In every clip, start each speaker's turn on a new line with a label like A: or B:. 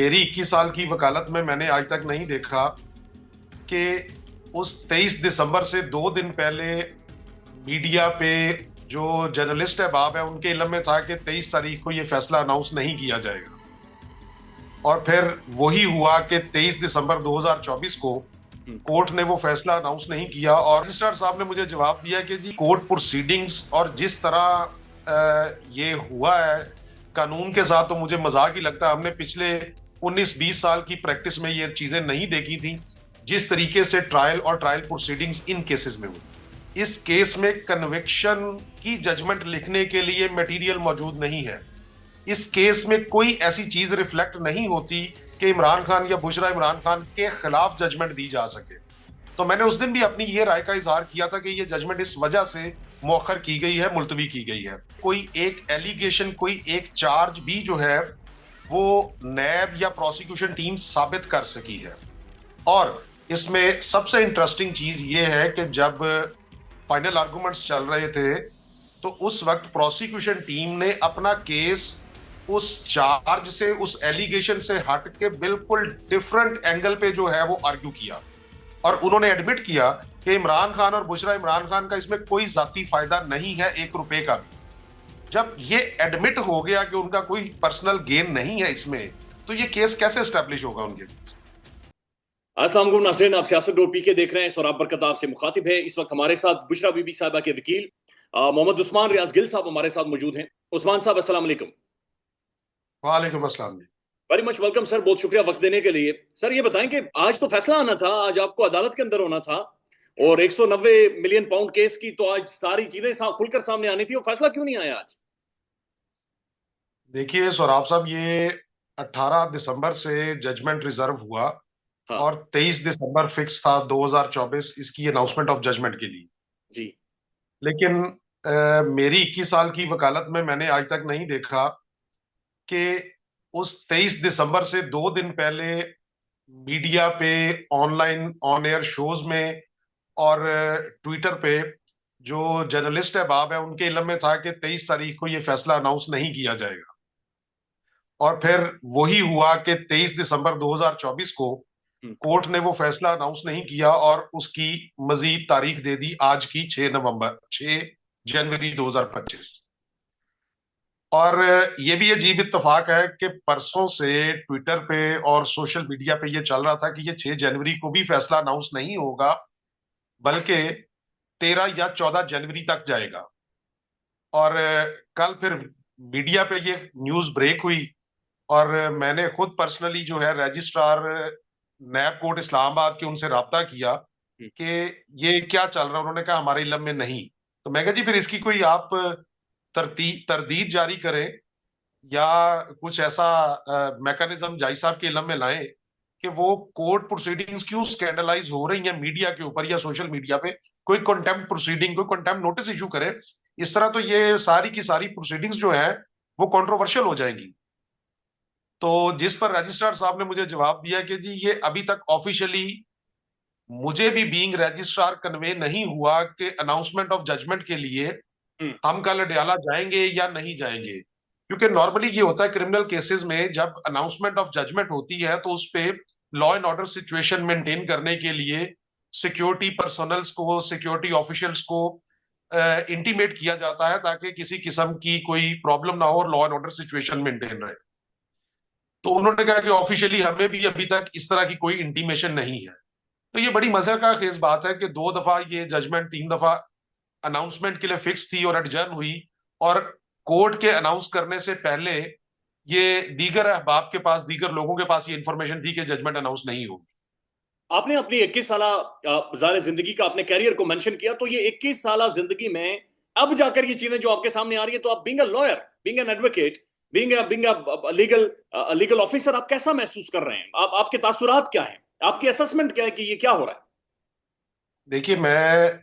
A: मेरी 21 साल की वकालत में मैंने आज तक नहीं देखा कि उस 23 दिसंबर से 2 दिन पहले मीडिया पे जो जर्नलिस्ट अहबाब है उनके इल्म में था कि 23 तारीख को ये फैसला अनाउंस नहीं किया जाएगा। और फिर वही हुआ कि 23 दिसंबर 2024 को कोर्ट ने वो फैसला अनाउंस नहीं किया और रजिस्ट्रार साहब ने मुझे जवाब दिया कि जी कोर्ट प्रोसीडिंग्स और जिस तरह ये हुआ है कानून के साथ तो मुझे मजाक ही लगता है। हमने पिछले 19-20 साल की प्रैक्टिस में ये चीजें नहीं देखी थी जिस तरीके से ट्रायल और ट्रायल प्रोसीडिंग्स इन केसेस में हुई। इस केस में कन्विक्शन की जजमेंट लिखने के लिए मटेरियल मौजूद नहीं है। इस केस में कोई ऐसी चीज रिफ्लेक्ट नहीं होती कि इमरान खान या बुशरा इमरान खान के खिलाफ जजमेंट दी जा सके। तो मैंने उस दिन भी अपनी ये राय का इजहार किया था कि ये जजमेंट इस वजह से मौखर की गई है, मुलतवी की गई है। कोई एक एलिगेशन, कोई एक चार्ज भी जो है वो नैब या प्रोसिक्यूशन टीम साबित कर सकी है। और इसमें सबसे इंटरेस्टिंग चीज ये है कि जब फाइनल आर्गुमेंट्स चल रहे थे तो उस वक्त प्रोसिक्यूशन टीम ने अपना केस उस चार्ज से, उस एलिगेशन से हट के बिल्कुल डिफरेंट एंगल पे जो है वो आर्ग्यू किया और उन्होंने एडमिट किया कि इमरान खान और बुशरा इमरान खान का इसमें कोई जाती फायदा नहीं है, 1 रुपए का भी। जब ये एडमिट हो गया कि उनका कोई पर्सनल गेन नहीं है इसमें, तो ये केस कैसे एस्टेब्लिश होगा उनके पास।
B: अस्सलाम वालेकुम नाज़रीन, आप सियासत डॉट पी के देख रहे हैं। सौराब बरकत आपसे मुखातिब है। इस वक्त हमारे साथ बुशरा बीबी साहिबा के वकील मोहम्मद उस्मान रियाज गिल साहब हमारे साथ मौजूद हैं। उस्मान साहब अस्सलाम वालेकुम।
A: वालेकुम अस्सलाम।
B: वेरी मच वेलकम सर, बहुत शुक्रिया वक्त देने के लिए। सर ये बताएं कि आज तो फैसला आना था, आज आपको अदालत के अंदर होना था और 190 मिलियन पाउंड केस की तो आज सारी चीजें खुलकर सामने आनी थी और फैसला क्यों नहीं आया आज?
A: देखिए सौराब साहब, ये 18 दिसंबर से जजमेंट रिजर्व हुआ
B: हाँ
A: और 23 दिसंबर फिक्स था 2024 इसकी अनाउंसमेंट ऑफ जजमेंट के लिए।
B: जी।
A: लेकिन मेरी 21 साल की वकालत में मैंने आज तक नहीं देखा कि उस 23 दिसंबर से 2 दिन पहले मीडिया पे, ऑनलाइन ऑन एयर शोज में और ट्विटर पे जो जर्नलिस्ट अहबाब है उनके इल्म में था कि 23 तारीख को ये फैसला अनाउंस नहीं किया जाएगा। और फिर वही हुआ कि 23 दिसंबर 2024 को कोर्ट ने वो फैसला अनाउंस नहीं किया और उसकी मजीद तारीख दे दी आज की 6 जनवरी 2025। और ये भी अजीब इत्तेफाक है कि परसों से ट्विटर पे और सोशल मीडिया पे ये चल रहा था कि ये 6 जनवरी को भी फैसला अनाउंस नहीं होगा बल्कि 13 या 14 जनवरी तक जाएगा। और कल फिर मीडिया पे ये न्यूज ब्रेक हुई और मैंने खुद पर्सनली जो है रजिस्ट्रार नैब कोर्ट इस्लामाबाद के उनसे राब्ता किया कि ये क्या चल रहा है। उन्होंने कहा हमारे इल्म में नहीं। तो मैं कहा जी फिर इसकी कोई आप तरदीद जारी करें या कुछ ऐसा मैकेनिज्म जाई साहब के इल्म में लाएं कि वो कोर्ट प्रोसीडिंग्स क्यों स्कैंडलाइज हो रही हैं मीडिया के ऊपर या सोशल मीडिया पे। कोई कंटेम्प्ट प्रोसीडिंग, कोई कंटेम्प्ट नोटिस इशू करे। इस तरह तो ये सारी की सारी प्रोसीडिंग्स जो है वो कंट्रोवर्शियल हो जाएंगी। तो जिस पर रजिस्ट्रार साहब ने मुझे जवाब दिया कि जी ये अभी तक ऑफिशियली मुझे भी बीइंग रजिस्ट्रार कन्वे नहीं हुआ कि अनाउंसमेंट ऑफ जजमेंट के लिए
B: हम्म।
A: हम कल अडयाला जाएंगे या नहीं जाएंगे। क्योंकि नॉर्मली ये होता है क्रिमिनल केसेस में जब अनाउंसमेंट ऑफ जजमेंट होती है तो उस पे law and order situation maintain करने के लिए सिक्योरिटी पर्सनल्स को, सिक्योरिटी ऑफिशियल्स को इंटीमेट किया जाता है ताकि किसी किस्म की कोई प्रॉब्लम ना हो और law and order situation maintain रहे। तो उन्होंने कहा कि ऑफिशियली हमें भी अभी तक इस तरह की कोई इंटीमेशन नहीं है। तो ये बड़ी मजे का खेज बात है कि 2 दफा ये जजमेंट, 3 दफा अनाउंसमेंट के लिए फिक्स थी और एडजर्न हुई और कोर्ट के अनाउंस करने से पहले ये दीगर अहबाब के पास, दीगर लोगों के पास ये इंफॉर्मेशन थी कि जजमेंट अनाउंस नहीं होगी।
B: आपने अपनी 21 साल ज़ाहिर जिंदगी का अपने कैरियर को मेंशन किया, तो ये 21 साल जिंदगी में अब जाकर ये चीजें जो आपके सामने आ रही है, तो आप being a lawyer, being an advocate, being a legal officer, आप कैसा महसूस कर रहे हैं? आपके तासुरात क्या हैं? आपकी असेसमेंट क्या है कि ये क्या हो रहा है?
A: देखिए, मैं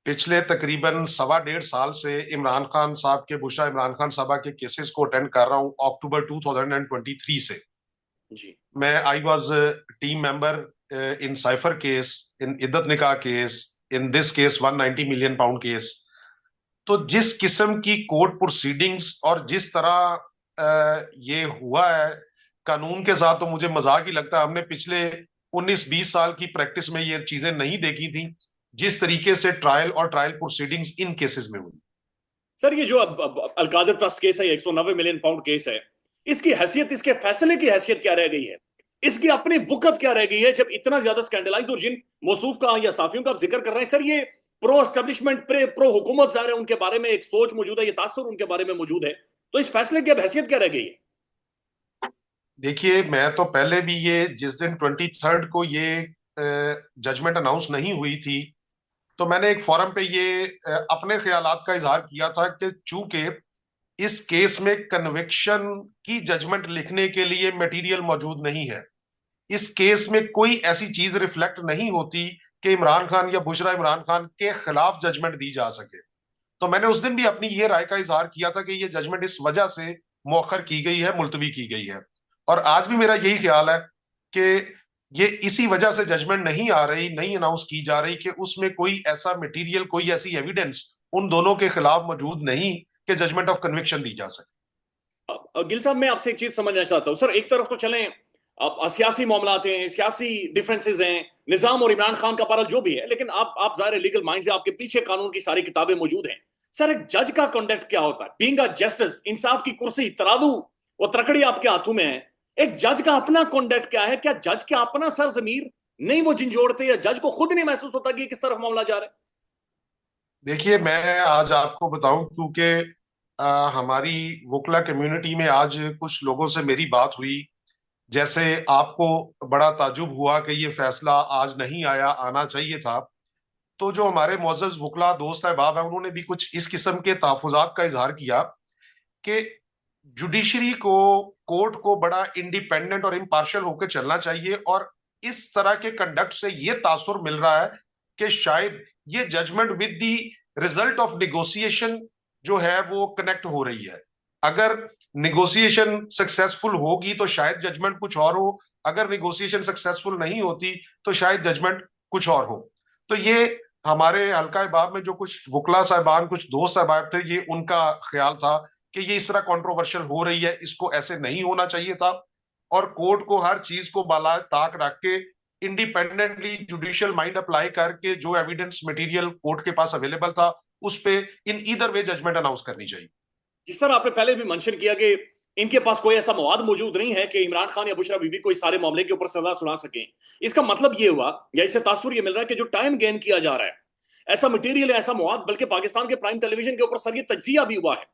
A: पिछले तकरीबन 1.25 साल से इमरान खान साहब के, बुशरा इमरान खान साहबा के केसेस को अटेंड कर रहा हूं अक्टूबर 2023 से।
B: जी।
A: मैं I was team member in cipher case, in इद्दत निकाह case, in this case 190 million pound case. तो जिस किस्म की कोर्ट प्रोसीडिंग्स और जिस तरह ये हुआ है कानून के साथ तो मुझे मजाक ही लगता है। हमने पिछले 19-20 साल की प्रैक्टिस में ये चीजें नहीं देखी थी, जिस तरीके से ट्रायल और ट्रायल प्रोसीडिंग्स इन केसेस में हुई।
B: सर ये जो अब अलकादर ट्रस्ट केस है, 190 मिलियन पाउंड केस है, इसकी हैसियत, इसके फैसले की हैसियत क्या रह गई है? इसकी अपनी वुकत क्या रह गई है जब इतना ज्यादा स्कैंडलाइज, और जिन मौसूफ का या साफियों का आप जिक्र कर रहे हैं सर, ये प्रो एस्टेब्लिशमेंट, प्रो हुकूमत ज़ाहिर है, उनके बारे में एक सोच मौजूद है, ये तासुर उनके बारे में मौजूद है, तो इस फैसले की अब हैसियत क्या रह गई है?
A: देखिए, मैं तो पहले भी ये, जिस दिन 23 को ये जजमेंट अनाउंस नहीं हुई थी, तो मैंने एक फोरम पे ये अपने ख्यालात का इजहार किया था कि चूंकि इस केस में कन्विक्शन की जजमेंट लिखने के लिए मटेरियल मौजूद नहीं है, इस केस में कोई ऐसी चीज रिफ्लेक्ट नहीं होती कि इमरान खान या बुशरा इमरान खान के खिलाफ जजमेंट दी जा सके। तो मैंने उस दिन भी अपनी ये राय का इजहार किया था कि ये जजमेंट इस वजह से मौखर की गई है, मुलतवी की गई है। और आज भी मेरा यही ख्याल है कि ये इसी वजह से जजमेंट नहीं आ रही, नहीं अनाउंस की जा रही, कि उसमें कोई ऐसा मटेरियल, कोई ऐसी एविडेंस उन दोनों के खिलाफ मौजूद नहीं कि जजमेंट ऑफ कन्विक्शन दी जा सके।
B: गिल साहब, मैं आपसे एक चीज समझना चाहता हूं सर। एक तरफ तो चलें, अब सियासी मामलात हैं, सियासी डिफरेंसेस हैं, निजाम और इमरान खान का पारा जो भी है, लेकिन आप जाहिर लीगल माइंड से, आपके पीछे कानून की सारी किताबें मौजूद हैं। सर, एक जज का कंडक्ट क्या होता है? बीइंग अ जस्टिस, इंसाफ की कुर्सी, तराजू और तरकड़ी आपके हाथों में है। एक जज का अपना कंडक्ट क्या है? क्या जज का अपना सर जमीर नहीं वो झंझोड़ते, या जज को खुद नहीं महसूस होता कि किस तरफ मामला जा रहा है?
A: देखिए, मैं आज आपको बताऊं, क्योंकि हमारी वोकला कम्युनिटी में आज कुछ लोगों से मेरी बात हुई। जैसे आपको बड़ा ताजुब हुआ कि ये फैसला आज नहीं आया, आना चाहिए था, तो जो हमारे मोअज़्ज़ज़ वकला दोस्त अहबाब हैं, उन्होंने भी कुछ इस किस्म के तहफ़्फ़ुज़ात का इजहार किया कि जुडिशरी को, कोर्ट को बड़ा इंडिपेंडेंट और इम्पार्शियल होकर चलना चाहिए। और इस तरह के कंडक्ट से ये तासुर मिल रहा है कि शायद ये judgment with the result of negotiation जो है वो कनेक्ट हो रही है। अगर निगोसिएशन सक्सेसफुल होगी तो शायद जजमेंट कुछ और हो, अगर निगोसिएशन सक्सेसफुल नहीं होती तो शायद जजमेंट कुछ और हो। तो ये हमारे हल्का बाब में जो कुछ वकला साहबान, कुछ दोस्त साहबान थे, ये उनका ख्याल था कि ये इस तरह कंट्रोवर्शियल हो रही है, इसको ऐसे नहीं होना चाहिए था। और कोर्ट को हर चीज को बाला ताक रख के इंडिपेंडेंटली जुडिशियल माइंड अप्लाई करके जो एविडेंस मटेरियल कोर्ट के पास अवेलेबल था उस पे in either way judgment announce करनी चाहिए।
B: जिस तरह आपने पहले भी मेंशन किया कि इनके पास कोई ऐसा मवाद मौजूद नहीं है कि इमरान खान या बुशरा बीबी को इस सारे मामले के ऊपर सजा सुना सकें, इसका मतलब ये हुआ, या इससे तासुर ये मिल रहा है कि जो टाइम गेन किया जा रहा है, ऐसा मटेरियल है, ऐसा मवाद, बल्कि पाकिस्तान के प्राइम टेलीविजन के ऊपर सर ये तज्जिया भी हुआ है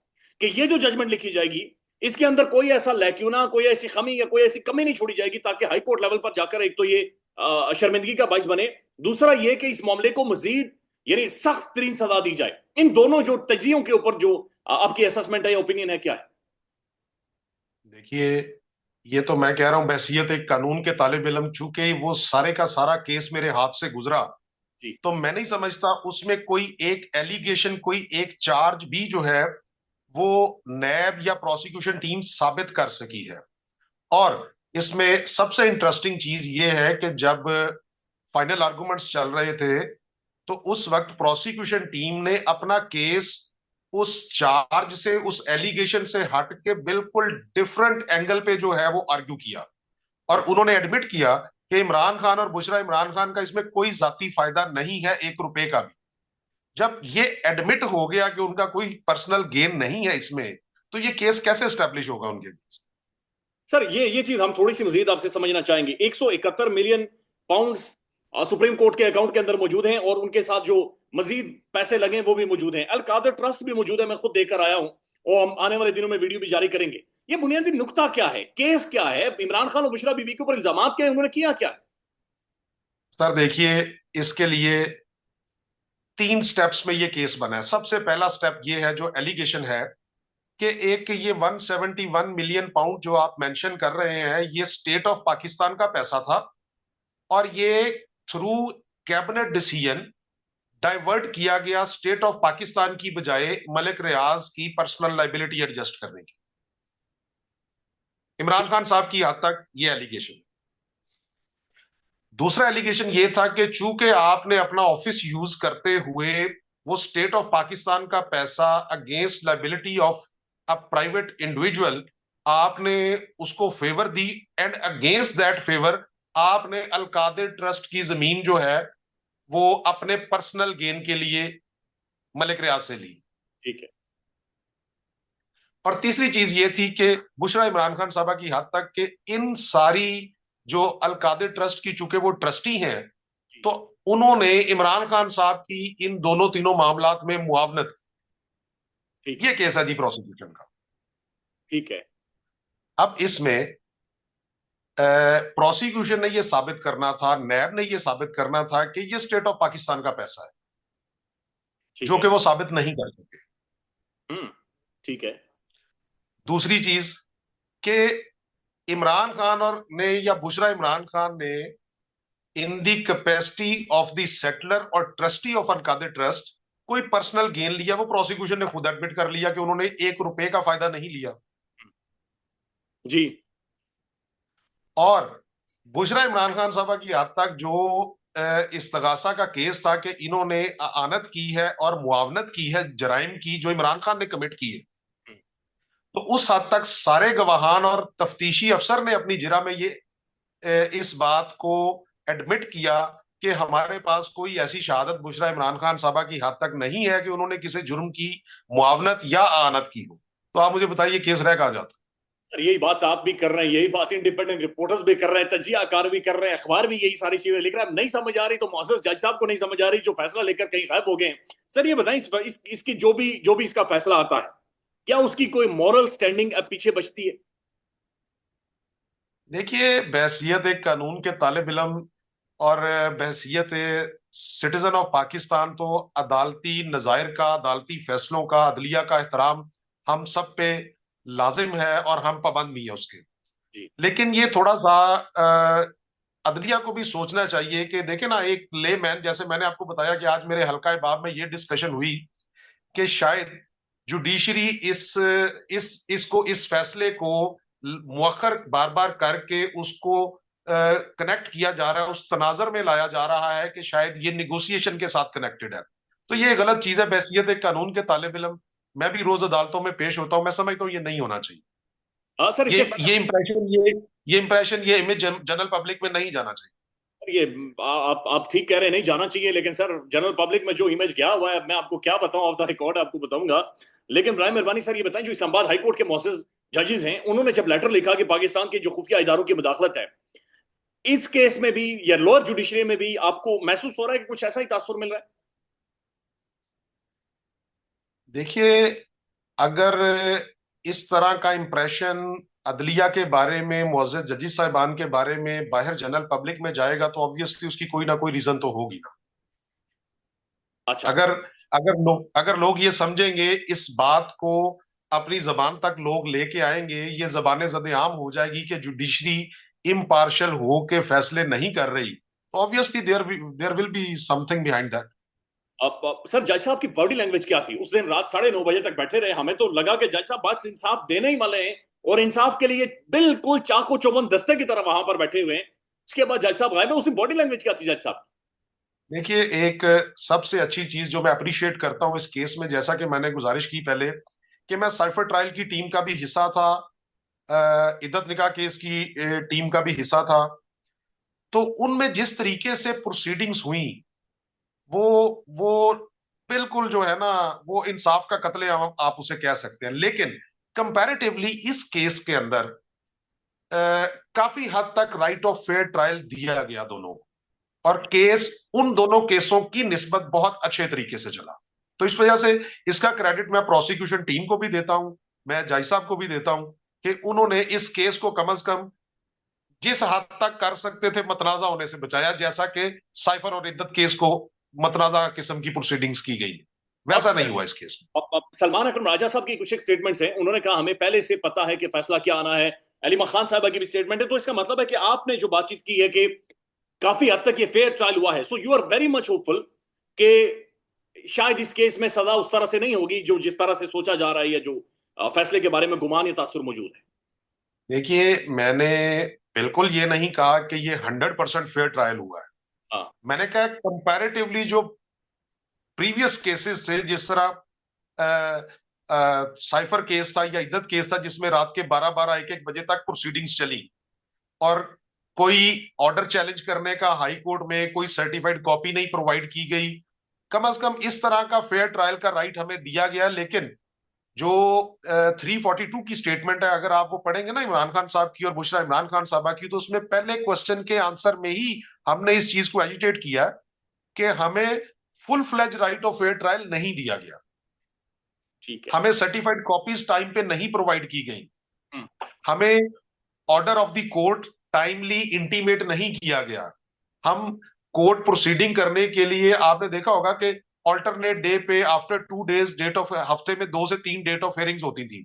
B: कि ये जो जजमेंट लिखी जाएगी, इसके अंदर कोई ऐसा लैक्यूना, कोई ऐसी खमी या कोई ऐसी कमी नहीं छोड़ी जाएगी ताकि हाई कोर्ट लेवल पर जाकर एक तो ये शर्मिंदगी का बाइस बने, दूसरा ये कि इस मामले को मजीद यानी सख्त तरीन सजा दी जाए। इन दोनों जो तजियों के ऊपर जो आपकी असेसमेंट है या ओपिनियन है, क्या है?
A: देखिए, ये तो मैं कह रहा हूं बहसियत एक कानून के तालिब इल्म, चूंकि वो सारे का सारा केस मेरे हाथ से गुजरा,
B: जी।
A: तो मैं नहीं समझता उसमें कोई एक एलिगेशन, कोई एक चार्ज भी जो है वो नैब या प्रोसिक्यूशन टीम साबित कर सकी है। और इसमें सबसे इंटरेस्टिंग चीज ये है कि जब फाइनल आर्गुमेंट्स चल रहे थे तो उस वक्त प्रोसिक्यूशन टीम ने अपना केस उस चार्ज से, उस एलिगेशन से हट के बिल्कुल डिफरेंट एंगल पे जो है वो आर्ग्यू किया। और उन्होंने एडमिट किया कि इमरान खान और बुशरा इमरान खान का इसमें कोई जाती फायदा नहीं है, 1 रुपए का भी। जब ये एडमिट हो गया कि उनका कोई पर्सनल गेन नहीं है इसमें, तो ये केस कैसे स्टैब्लिश होगा उनके बीच?
B: सर, ये चीज हम थोड़ी सी मजीद आपसे समझना चाहेंगे। 171 मिलियन पाउंड्स सुप्रीम कोर्ट के अकाउंट के अंदर मौजूद हैं, और उनके साथ जो मजीद पैसे लगे वो भी मौजूद हैं। अल कादर ट्रस्ट भी मौजूद है, मैं खुद देकर आया हूं, और हम आने वाले दिनों में वीडियो भी जारी करेंगे। ये बुनियादी नुकता क्या है? केस क्या है? इमरान खान और बुशरा बीबी के ऊपर इल्जाम क्या है? उन्होंने किया क्या?
A: सर देखिए, इसके लिए 3 स्टेप्स में ये केस बना है। सबसे पहला स्टेप ये है, जो एलिगेशन है कि एक ये 171 मिलियन पाउंड जो आप मेंशन कर रहे हैं, ये स्टेट ऑफ पाकिस्तान का पैसा था, और ये थ्रू कैबिनेट डिसीजन डाइवर्ट किया गया स्टेट ऑफ पाकिस्तान की बजाय मलिक रियाज की पर्सनल लाइबिलिटी एडजस्ट करने की। इमरान खान साहब की हद तक ये एलिगेशन। दूसरा एलिगेशन ये था कि चूंकि आपने अपना ऑफिस यूज करते हुए वो स्टेट ऑफ पाकिस्तान का पैसा against liability of a private individual आपने उसको favour the, and against that favour आपने अल कादिर ट्रस्ट की जमीन जो है वो अपने पर्सनल गेन के लिए मलिक रियाज से ली।
B: ठीक है।
A: और तीसरी चीज ये थी कि बुशरा इमरान खान साहबा की हद तक कि इन सारी जो अल कादिर ट्रस्ट की, चूंकि वो ट्रस्टी हैं,
B: जी।
A: तो उन्होंने इमरान खान साहब की इन दोनों तीनों मामलात में मुआवनत
B: ठीक
A: की।
B: है।
A: ये केस है जी प्रोसिक्यूशन का।
B: ठीक है।
A: अब इसमें प्रोसिक्यूशन ने ये साबित करना था, नैब ने ये साबित करना था कि ये स्टेट ऑफ पाकिस्तान का पैसा है,
B: ठीक
A: जो
B: है।
A: कि वो साबित नहीं कर सके।
B: हम्म। ठीक है।
A: दूसरी चीज कि इमरान खान और ने या बुशरा इमरान खान ने in the capacity of the settler और trustee of Al Qadir trust कोई पर्सनल गेन लिया, वो प्रोसिक्यूशन ने खुद एडमिट कर लिया कि उन्होंने 1 रुपए का फायदा नहीं लिया।
B: जी।
A: और बुशरा इमरान खान साहबा की हद तक जो इस्तगासा का केस था कि इन्होंने आनत की है और मुआवनत की है जराइम की जो इमरान खान ने कमिट किए,
B: हम्म।
A: तो उस हद तक सारे गवाहान और तफ्तीशी अफसर ने अपनी जिरा में ये इस बात को एडमिट किया कि हमारे पास कोई ऐसी शहादत बुशरा इमरान खान साहबा की हद तक नहीं है कि उन्होंने किसी जुर्म की मुआवनत या आनत की हो। तो आप मुझे बताइए केस रह कहाँ जाता।
B: सर यही बात आप भी कर रहे हैं, यही बात इंडिपेंडेंट रिपोर्टर्स भी कर रहे हैं, तजियाकार भी कर रहे हैं, अखबार भी यही सारी चीजें लिख रहा है। नहीं समझ आ रही तो मोअज़्ज़ज़ जज साहब को नहीं समझ आ रही, जो फैसला लेकर कहीं गायब हो गए हैं। सर ये बताएं, इसकी जो भी इसका फैसला आता है, क्या उसकी कोई मॉरल स्टैंडिंग अब पीछे बचती है?
A: देखिए, बहसियत एक कानून के तालिब इल्म और बहसियत सिटीजन ऑफ पाकिस्तान तो अदालती नज़ायर का, अदालती फैसलों का, अदलिया का एहतराम हम सब पे लाजिम है और हम पाबंद भी हैं उसके।
B: जी।
A: लेकिन ये थोड़ा सा अदलिया को भी सोचना चाहिए कि देखे ना, एक ले मैन जैसे मैंने आपको बताया कि आज मेरे हल्का बाब में ये डिस्कशन हुई कि शायद जुडिशरी इस फैसले को मुअख्खर बार बार करके उसको कनेक्ट किया जा रहा है, उस तनाजर में लाया जा रहा है कि शायद ये निगोशिएशन के साथ कनेक्टेड है। तो
B: जी।
A: ये गलत चीज है। बहसियत एक कानून के तालिब इल्म मैं भी रोज अदालतों में पेश होता हूं, मैं समझता हूँ ये नहीं होना चाहिए।
B: सर
A: ये
B: इससे पहले
A: ये इंप्रेशन ये इंप्रेशन ये इमेज जनरल पब्लिक में नहीं जाना चाहिए।
B: ये आप ठीक कह रहे हैं, नहीं जाना चाहिए, लेकिन सर जनरल पब्लिक में जो इमेज गया हुआ है, मैं आपको क्या बताऊं, ऑफ द रिकॉर्ड आपको बताऊंगा। लेकिन बराए मेहरबानी सर ये बताएं, जो इस्लामाबाद हाई कोर्ट के मोअज़्ज़ज़ जजेस हैं, उन्होंने जब लेटर लिखा कि पाकिस्तान के जो खुफिया इदारों की मुदाखलत है इस केस में भी या लोअर जुडिशरी में भी, आपको महसूस हो रहा है कि कुछ ऐसा ही तासुर मिल रहा है?
A: देखिए, अगर इस तरह का इंप्रेशन अदलिया के बारे में, मुअज़्ज़ज़ जजेस साहिबान के बारे में बाहर जनरल पब्लिक में जाएगा तो ऑब्वियसली उसकी कोई ना कोई रीजन तो होगी ना।
B: अच्छा।
A: अगर अगर लोग ये समझेंगे, इस बात को अपनी जबान तक लोग लेके आएंगे, ये जबान ज़द-ए-आम हो जाएगी कि जुडिशरी इम्पार्शल हो के फैसले नहीं कर रही, तो obviously there will be something behind that.
B: अब सर जज साहब की बॉडी लैंग्वेज क्या थी? उस दिन रात 9:30 बजे तक बैठे रहे, हमें तो लगा कि जज साहब बस इंसाफ देने ही वाले हैं और इंसाफ के लिए बिल्कुल चाको चौबंद दस्ते की तरह वहां पर बैठे हुए हैं। उसके बाद जज साहब गायब है, उसकी बॉडी लैंग्वेज क्या थी जज साहब?
A: देखिए, एक सबसे अच्छी चीज जो मैं अप्रिशिएट करता हूं इस केस में, जैसा कि मैंने गुजारिश की पहले, कि मैं साइफर ट्रायल की टीम का भी हिस्सा था, इद्दत निकाह केस की टीम का भी हिस्सा था। तो उनमें जिस तरीके से प्रोसीडिंग्स हुई, वो बिल्कुल जो है ना, वो इंसाफ का कत्ले आप उसे कह सकते हैं। लेकिन कंपैरेटिवली इस केस के अंदर काफी हद तक राइट ऑफ फेयर ट्रायल दिया गया दोनों को, और केस उन दोनों केसों की निस्बत बहुत अच्छे तरीके से चला। तो इस वजह से इसका क्रेडिट मैं प्रोसिक्यूशन टीम को भी देता हूं, मैं जज साहब को भी देता हूं कि उन्होंने इस केस को कम से कम जिस हद तक कर सकते थे मतनाजा होने से बचाया, जैसा कि साइफर और इद्दत केस को मतनाजा किस्म की प्रोसीडिंग्स की गई, वैसा नहीं हुआ इस केस में।
B: अब सलमान अकरम राजा साहब की कुछ एक स्टेटमेंट्स हैं, उन्होंने कहा हमें पहले से पता है कि फैसला क्या आना है। अलीमा खान साहबा की भी स्टेटमेंट है, तो इसका मतलब है कि आपने जो बातचीत की है कि काफी हद तक ये फेयर ट्रायल हुआ है, so you are very much hopeful कि शायद इस केस में सजा उस तरह से नहीं होगी जो जिस तरह से सोचा जा रहा है, या जो फैसले के बारे में गुमान या तासुर मौजूद है।
A: देखिए, मैंने बिल्कुल ये नहीं कहा कि ये 100% फेयर ट्रायल हुआ है।
B: हाँ।
A: मैंने कहा कंपैरेटिवली जो प्रीवियस केसेस थे, जिस तरह साइफर केस था या इद्दत केस था जिसमें रात के 12-12 1-1 बजे तक प्रोसीडिंग्स चली और कोई ऑर्डर चैलेंज करने का हाई कोर्ट में कोई सर्टिफाइड कॉपी नहीं प्रोवाइड की गई। कम से कम इस तरह का फेयर ट्रायल का राइट हमें दिया गया। लेकिन जो 342 की स्टेटमेंट है, अगर आप वो पढ़ेंगे ना इमरान खान साहब की और बुशरा इमरान खान साहबा की, तो उसमें पहले क्वेश्चन के आंसर में ही हमने इस चीज को एजिटेट किया कि हमें full fledge right of fair trial नहीं दिया गया,
B: ठीक है।
A: हमें सर्टिफाइड कॉपीज टाइम पे नहीं प्रोवाइड की गई,
B: हम्म,
A: हमें order of the court timely intimate नहीं किया गया। हम कोर्ट प्रोसीडिंग करने के लिए, आपने देखा होगा कि ऑल्टरनेट डे पे आफ्टर 2 डेज डेट ऑफ, हफ्ते में 2 से 3 डेट ऑफ हियरिंग्स होती थी,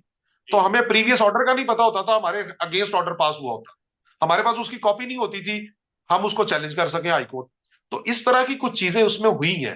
A: तो
B: जी।
A: हमें प्रीवियस ऑर्डर का नहीं पता होता था, हमारे अगेंस्ट ऑर्डर पास हुआ होता, हमारे पास उसकी कॉपी नहीं होती थी, हम उसको चैलेंज कर सके हाईकोर्ट। तो इस तरह की कुछ चीजें उसमें हुई हैं।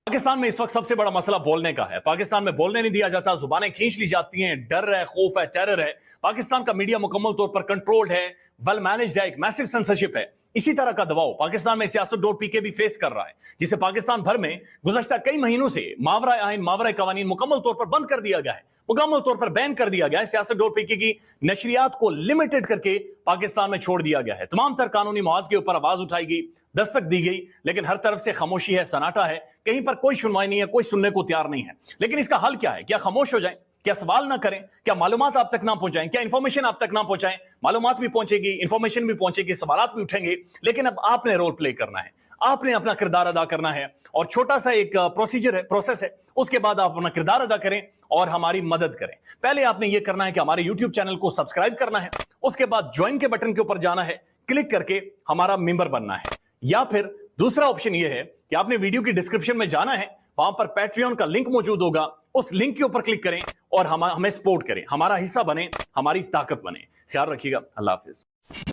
B: पाकिस्तान में इस वक्त सबसे बड़ा मसला बोलने का है। पाकिस्तान में बोलने नहीं दिया जाता, जुबानें खींच ली जाती हैं, डर है, खौफ है, टेरर है। पाकिस्तान का मीडिया मुकम्मल तौर पर कंट्रोल्ड है, वेल मैनेज्ड है, एक मैसिव सेंसरशिप है। इसी तरह का दबाव पाकिस्तान में सियासत.pk भी फेस कर रहा है, जिसे पाकिस्तान भर में गुज़श्ता कई महीनों से मावरा आइन, मावरा कवानीन मुकम्मल तौर पर बंद कर दिया गया है, मुकम्मल तौर पर बैन कर दिया गया है। सियासत.pk की नशरियात को लिमिटेड करके पाकिस्तान में छोड़ दिया गया है। तमाम तर कानूनी मवाज के ऊपर आवाज उठाई गई, दस्तक दी गई, लेकिन हर तरफ से खामोशी है, सन्नाटा है, कहीं पर कोई सुनवाई नहीं है, कोई सुनने को तैयार नहीं है। लेकिन इसका हल क्या है? क्या खामोश हो जाएं? क्या सवाल ना करें? क्या मालूमात आप तक ना पहुंचाएं? क्या इंफॉर्मेशन आप तक ना पहुंचाएं? मालूमात भी पहुंचेगी, इंफॉर्मेशन भी पहुंचेगी, सवालात भी उठेंगे, लेकिन अब आपने रोल प्ले करना है, आपने अपना किरदार अदा करना है। और छोटा सा एक प्रोसीजर है, प्रोसेस है, उसके बाद आप अपना किरदार अदा करें और हमारी मदद करें। पहले आपने यह करना है कि हमारे यूट्यूब चैनल को सब्सक्राइब करना है, उसके बाद ज्वाइन के बटन के ऊपर जाना है, क्लिक करके हमारा मेंबर बनना है। या फिर दूसरा ऑप्शन यह है कि आपने वीडियो की डिस्क्रिप्शन में जाना है, वहां पर पैट्रियन का लिंक मौजूद होगा, उस लिंक के ऊपर क्लिक करें और हमें सपोर्ट करें, हमारा हिस्सा बने, हमारी ताकत बने। ख्याल रखिएगा। अल्लाह हाफिज।